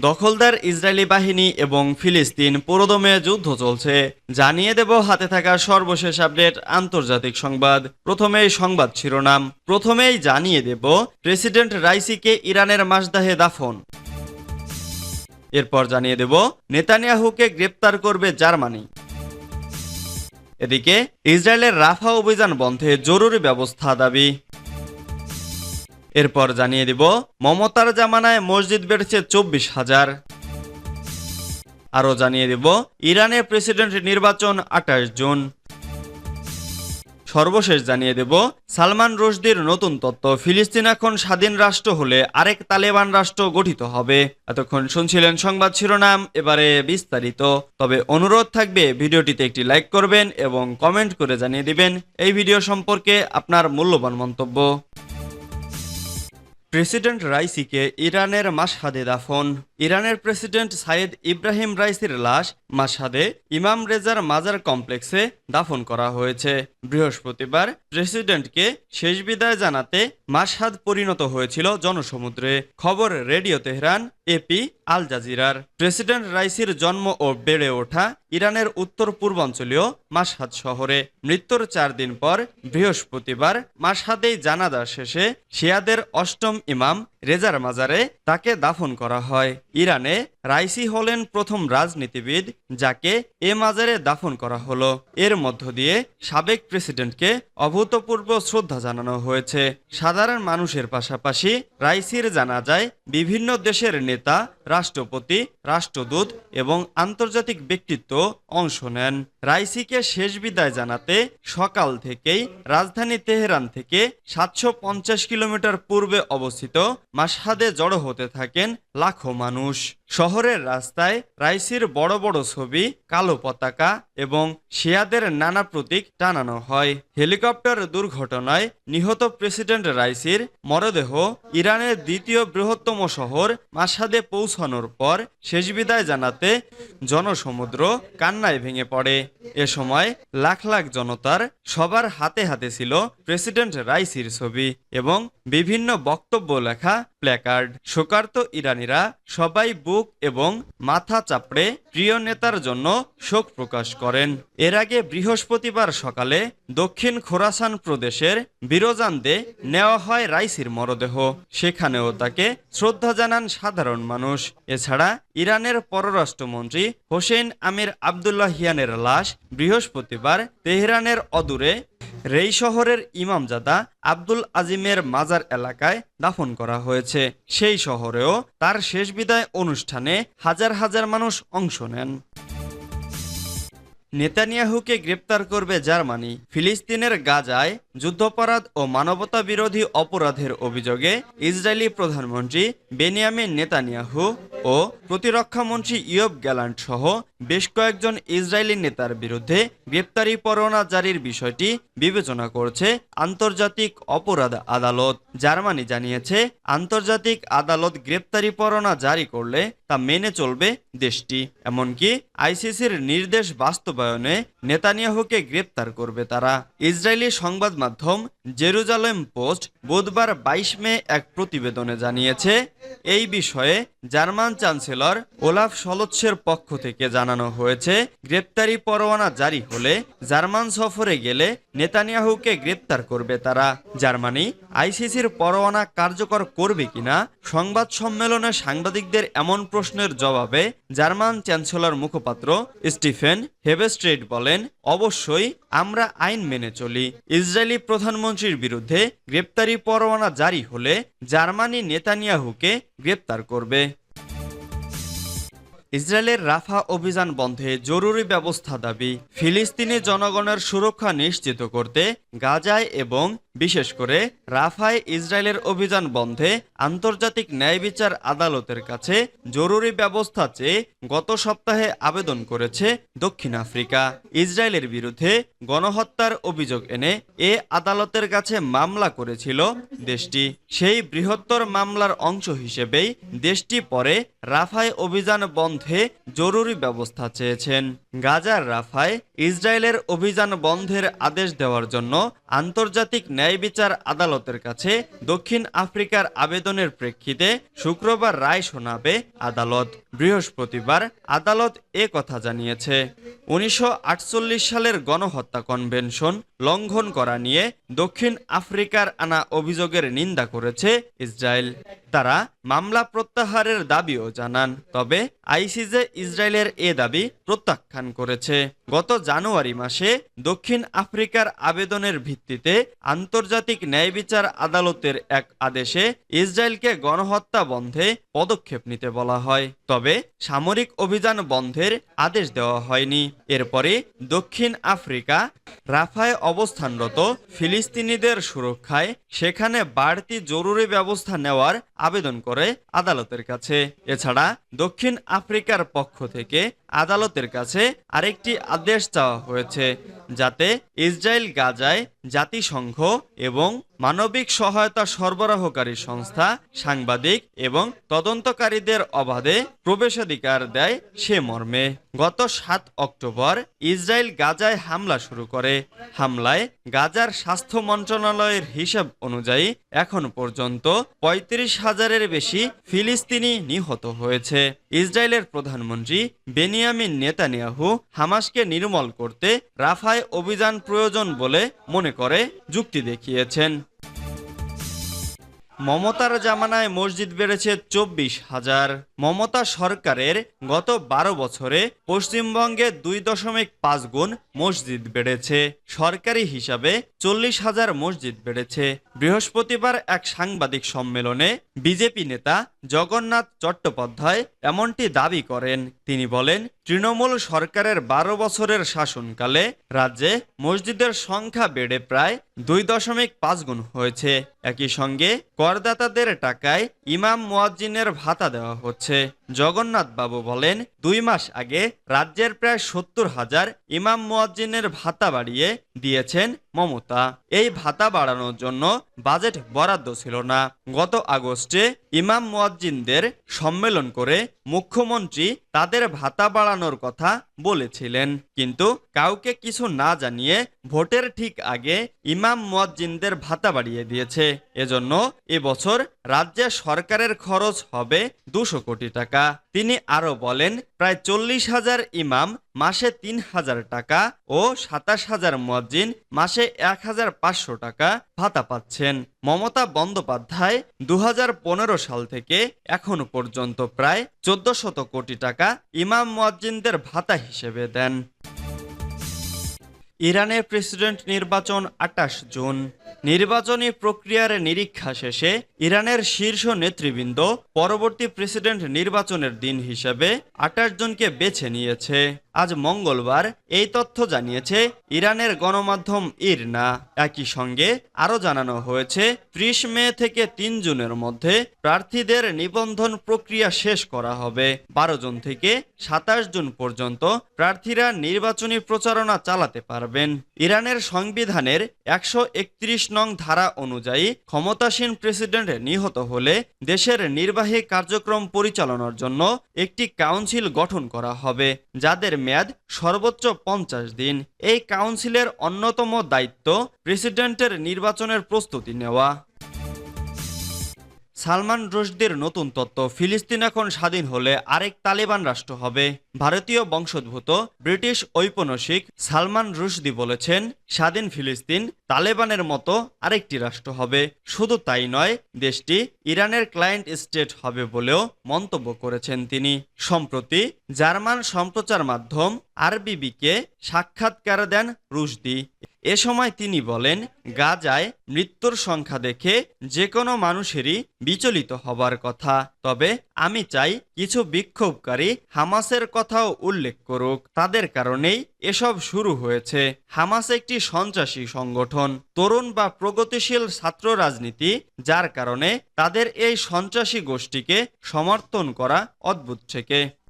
দখলদার ইসরায়েলি বাহিনী এবং ফিলিস্তিন পুরোদমে যুদ্ধ চলছে। জানিয়ে দেব হাতে থাকা সর্বশেষ আপডেট আন্তর্জাতিক সংবাদ। প্রথমেই সংবাদ শিরোনাম। প্রথমেই জানিয়ে দেব প্রেসিডেন্ট রাইসিকে ইরানের মাসদাহে দাফন। এরপর জানিয়ে দেব নেতানিয়াহুকে গ্রেপ্তার করবে জার্মানি। এদিকে ইসরায়েলের রাফা অভিযান বন্ধে জরুরি ব্যবস্থা দাবি। এরপর জানিয়ে দিব মমতার জামানায় মসজিদ বেড়েছে 24,000। আরও জানিয়ে দিব ইরানের প্রেসিডেন্ট নির্বাচন 28 জুন। সর্বশেষ জানিয়ে দেব সালমান রুশদির নতুন তত্ত্ব, ফিলিস্তিন এখন স্বাধীন রাষ্ট্র হলে আরেক তালেবান রাষ্ট্র গঠিত হবে। এতক্ষণ শুনছিলেন সংবাদ শিরোনাম, এবারে বিস্তারিত। তবে অনুরোধ থাকবে ভিডিওটিতে একটি লাইক করবেন এবং কমেন্ট করে জানিয়ে দিবেন এই ভিডিও সম্পর্কে আপনার মূল্যবান মন্তব্য। প্রেসিডেন্ট রাইসিকে ইরানের মাশহাদে দাফন। ইরানের প্রেসিডেন্ট সাইয়েদ ইব্রাহিম রাইসির লাশ মাশহাদে ইমাম রেজার মাজার কমপ্লেক্সে দাফন করা হয়েছে। বৃহস্পতিবার প্রেসিডেন্টকে শেষ বিদায় জানাতে মাশহাদ পরিণত হয়েছিল জনসমুদ্রে। খবর রেডিও তেহরান, এপি, আল জাজিরার। প্রেসিডেন্ট রাইসির জন্ম ও বেড়ে ওঠা ইরানের উত্তর পূর্বাঞ্চলীয় মাশহাদ শহরে। মৃত্যুর 4 দিন পর বৃহস্পতিবার মাশহাদেই জানাজা শেষে শিয়াদের অষ্টম ইমাম রেজার মাজারে তাকে দাফন করা হয়। ইরানে রাইসি হলেন প্রথম রাজনীতিবিদ যাকে এ মাজারে দাফন করা হলো। এর মধ্য দিয়ে সাবেক প্রেসিডেন্টকে অভূতপূর্ব শ্রদ্ধা জানানো হয়েছে। সাধারণ মানুষের পাশাপাশি রাইসির জানাজায় বিভিন্ন দেশের নেতা, রাষ্ট্রপতি, রাষ্ট্রদূত এবং আন্তর্জাতিক ব্যক্তিত্ব অংশ নেন। রাইসিকে শেষ বিদায় জানাতে সকাল থেকেই রাজধানী তেহরান থেকে 750 কিলোমিটার পূর্বে অবস্থিত মাশহাদে জড়ো হতে থাকেন লাখো মানুষ। শহরের রাস্তায় রাইসির বড় বড় ছবি, কালো পতাকা এবং শিয়াদের নানা প্রতীক টানানো হয়। হেলিকপ্টার দুর্ঘটনায় নিহত প্রেসিডেন্ট রাইসির মরদেহ ইরানের দ্বিতীয় বৃহত্তম শহর মাশহাদে পৌঁছানোর পর শেষ বিদায় জানাতে জনসমুদ্র কান্নায় ভেঙে পড়ে। এ সময় লাখ লাখ জনতার সবার হাতে হাতে ছিল প্রেসিডেন্ট রাইসির ছবি এবং বিভিন্ন বক্তব্য লেখা প্ল্যাকার্ড। শোকার্ত ইরানিরা সবাই বুক এবং মাথা চাপড়ে প্রিয় নেতার জন্য শোক প্রকাশ করেন। এর আগে বৃহস্পতিবার সকালে দক্ষিণ খোরাসান প্রদেশের বিরোজান্দে নেওয়া হয় রাইসির মরদেহ। সেখানেও তাকে শ্রদ্ধা জানান সাধারণ মানুষ। এছাড়া ইরানের পররাষ্ট্রমন্ত্রী হোসেন আমির আবদুল্লাহিয়ানের লাশ বৃহস্পতিবার তেহরানের অদূরে রেই শহরের ইমামজাদা আব্দুল আজিমের মাজার এলাকায় দাফন করা হয়েছে। সেই শহরেও তার শেষ বিদায় অনুষ্ঠানে হাজার হাজার মানুষ অংশ নেন। নেতানিয়াহুকে গ্রেপ্তার করবে জার্মানি। ফিলিস্তিনের গাজায় যুদ্ধাপরাধ ও মানবতা বিরোধী অপরাধের অভিযোগে ইসরায়েলি প্রধানমন্ত্রী বেনিয়ামিন নেতানিয়াহু ও প্রতিরক্ষামন্ত্রী ইয়োব গ্যালান্ট সহ বেশ কয়েকজন ইসরায়েলি নেতার বিরুদ্ধে গ্রেপ্তারি পরোয়ানা জারির বিষয়টি বিবেচনা করছে আন্তর্জাতিক অপরাধ আদালত। জার্মানি জানিয়েছে আন্তর্জাতিক আদালত গ্রেপ্তারি পরোয়ানা জারি করলে তা মেনে চলবে দেশটি। এমনকি আইসিসির নির্দেশ বাস্তবায়নে নেতানিয়াহুকে গ্রেপ্তার করবে তারা। ইসরায়েলি সংবাদ মাধ্যম জেরুজালেম পোস্ট বুধবার 22 মে এক প্রতিবেদনে জানিয়েছে এই বিষয়ে জার্মান চ্যান্সেলর ওলাফ শলৎসের পক্ষ থেকে জানানো হয়েছে গ্রেপ্তারি পরোয়ানা জারি হলে জার্মান সফরে গেলে নেতানিয়াহুকে গ্রেপ্তার করবে তারা। জার্মানি আইসিসির পরোয়ানা কার্যকর করবে কিনা সংবাদ সম্মেলনে সাংবাদিকদের এমন প্রশ্নের জবাবে জার্মান চ্যান্সেলর মুখপাত্র স্টিফেন হেবেস্ট্রেট বলেন, অবশ্যই আমরা আইন মেনে চলি। ইসরায়েলি প্রধানমন্ত্রীর বিরুদ্ধে গ্রেপ্তারি পরোয়ানা জারি হলে জার্মানি নেতানিয়াহুকে গ্রেপ্তার করবে। ইসরায়েলের রাফা অভিযান বন্ধে জরুরি ব্যবস্থা দাবি। ফিলিস্তিনি জনগণের সুরক্ষা নিশ্চিত করতে গাজায় এবং বিশেষ করে রাফায় ইসরায়েলের অভিযান বন্ধে আন্তর্জাতিক ন্যায় বিচার আদালতের কাছে জরুরি ব্যবস্থা চেয়ে গত সপ্তাহে আবেদন করেছে দক্ষিণ আফ্রিকা। ইসরায়েলের বিরুদ্ধে গণহত্যার অভিযোগ এনে এ আদালতের কাছে মামলা করেছিল দেশটি। সেই বৃহত্তর মামলার অংশ হিসেবেই দেশটি পরে রাফায় অভিযান বন্ধে জরুরি ব্যবস্থা চেয়েছেন। গাজার রাফায় ইসরায়েলের অভিযান বন্ধের আদেশ দেওয়ার জন্য আন্তর্জাতিক ন্যায় বিচার আদালতের কাছে দক্ষিণ আফ্রিকার আবেদনের প্রেক্ষিতে শুক্রবার রায় শোনাবে আদালত। বৃহস্পতিবার আদালত কথা জানিয়েছে। 1948 সালের গণহত্যা কনভেনশন লঙ্ঘন করা নিয়ে দক্ষিণ আফ্রিকার আনা অভিযোগের নিন্দা করেছে ইসরায়েল। তারা মামলা প্রত্যাহারের দাবিও জানান, তবে আইসিজে ইসরায়েলের দাবি প্রত্যাখ্যান করেছে। গত জানুয়ারি মাসে দক্ষিণ আফ্রিকার আবেদনের ভিত্তিতে আন্তর্জাতিক ন্যায় বিচার আদালতের এক আদেশে ইসরায়েলকে গণহত্যা বন্ধে পদক্ষেপ নিতে বলা হয়, তবে সামরিক অভিযান বন্ধের আদেশ দেওয়া হয়নি। এরপরে দক্ষিণ আফ্রিকা রাফায় অবস্থানরত ফিলিস্তিনিদের সুরক্ষায় সেখানে বাড়তি জরুরি ব্যবস্থা নেওয়ার আবেদন করে আদালতের কাছে। এছাড়া দক্ষিণ আফ্রিকার পক্ষ থেকে আদালতের কাছে আরেকটি আদেশ চাওয়া হয়েছে, যাতে ইসরায়েল গাজায় জাতিসংঘ এবং মানবিক সহায়তা সরবরাহকারী সংস্থা, সাংবাদিক এবং তদন্তকারীদের অবাধে প্রবেশাধিকার দেয় সে মর্মে। গত 7 অক্টোবর ইসরায়েল গাজায় হামলা শুরু করে। হামলায় গাজার স্বাস্থ্য মন্ত্রণালয়ের হিসাব অনুযায়ী এখন পর্যন্ত 35,000-এর বেশি ফিলিস্তিনি নিহত হয়েছে। ইসরায়েলের প্রধানমন্ত্রী বেনিয়ামিন নেতানিয়াহু হামাসকে নির্মূল করতে রাফায় অভিযান প্রয়োজন বলে মনে করে যুক্তি দেখিয়েছেন। মমতার জামানায় মসজিদ বেড়েছে 24,000। মমতা সরকারের গত 12 বছরে পশ্চিমবঙ্গে 2.5 গুণ মসজিদ বেড়েছে। সরকারি হিসাবে 40,000 মসজিদ বেড়েছে। বৃহস্পতিবার এক সাংবাদিক সম্মেলনে বিজেপি নেতা জগন্নাথ চট্টোপাধ্যায় এমনটি দাবি করেন। তিনি বলেন, তৃণমূল সরকারের 12 বছরের শাসনকালে রাজ্যে মসজিদের সংখ্যা বেড়ে প্রায় 2.5 গুণ হয়েছে। একই সঙ্গে করদাতাদের টাকায় ইমাম মুয়াজ্জিনের ভাতা দেওয়া হচ্ছে। জগন্নাথ বাবু বলেন, 2 মাস আগে রাজ্যের প্রায় 70,000 ইমাম মুয়াজ্জিনের ভাতা বাড়িয়ে দিয়েছেন মমতা। এই ভাতা বাড়ানোর জন্য বাজেট বরাদ্দ ছিল না। গত আগস্টে ইমাম মুয়াজ্জিনদের সম্মেলন করে মুখ্যমন্ত্রী তাদের ভাতা বাড়ানোর কথা বলেছিলেন, কিন্তু কাউকে কিছু না জানিয়ে ভোটের ঠিক আগে ইমাম মুয়াজ্জিনদের ভাতা বাড়িয়ে দিয়েছে। এজন্য এবছর রাজ্যে সরকারের খরচ হবে 200 কোটি টাকা। তিনি আরো বলেন, প্রায় 40,000 ইমাম মাসে 3,000 টাকা ও 27,000 মুয়াজ্জিন মাসে 1,500 টাকা ভাতা পাচ্ছেন। মমতা বন্দ্যোপাধ্যায় 2015 সাল থেকে এখন পর্যন্ত প্রায় 1400 কোটি টাকা ইমাম মুয়াজ্জিনদের ভাতা হিসেবে দেন। ইরানের প্রেসিডেন্ট নির্বাচন 28 জুন। নির্বাচনী প্রক্রিয়ার নিরীক্ষা শেষে ইরানের শীর্ষ নেতৃবৃন্দ পরবর্তী প্রেসিডেন্ট নির্বাচনের দিন হিসেবে 28 জুনকে বেছে নিয়েছে। আজ মঙ্গলবার এই তথ্য জানিয়েছে ইরানের গণমাধ্যম ইরনা। একই সঙ্গে আরও জানানো হয়েছে 30 মে থেকে 3 জুনের মধ্যে প্রার্থীদের নিবন্ধন প্রক্রিয়া শেষ করা হবে। 12 জুন থেকে 27 জুন পর্যন্ত প্রার্থীরা নির্বাচনী প্রচারণা চালাতে পারবেন। ইরানের সংবিধানের 131 নং ধারা অনুযায়ী ক্ষমতাসীন প্রেসিডেন্ট নিহত হলে দেশের নির্বাহী কার্যক্রম পরিচালনার জন্য একটি কাউন্সিল গঠন করা হবে, যাদের মেয়াদ সর্বোচ্চ 50 দিন। এই কাউন্সিলের অন্যতম দায়িত্ব প্রেসিডেন্টের নির্বাচনের প্রস্তুতি নেওয়া। সালমান রুশদির নতুন তত্ত্ব, ফিলিস্তিন এখন স্বাধীন হলে আরেক তালেবান রাষ্ট্র হবে। ভারতীয় বংশোদ্ভূত ব্রিটিশ ঔপন্যাসিক সালমান রুশদি বলেছেন, স্বাধীন ফিলিস্তিন তালেবানের মতো আরেকটি রাষ্ট্র হবে। শুধু তাই নয়, দেশটি ইরানের ক্লায়েন্ট স্টেট হবে বলেও মন্তব্য করেছেন তিনি। সম্প্রতি জার্মান সম্প্রচার মাধ্যম আরবিবিকে সাক্ষাৎকার দেন রুশদি। এ সময় তিনি বলেন, গাজায় মৃত্যুর সংখ্যা দেখে যে কোনো মানুষেরই বিচলিত হবার কথা, তবে আমি চাই কিছু বিক্ষোভকারী হামাসের কথাও উল্লেখ করুক। তাদের কারণেই এসব শুরু হয়েছে। হামাস একটি সন্ত্রাসী সংগঠন, তরুণ বা প্রগতিশীল ছাত্র রাজনীতি, যার কারণে তাদের এই সন্ত্রাসী গোষ্ঠীকে সমর্থন করা অদ্ভুত থেকে।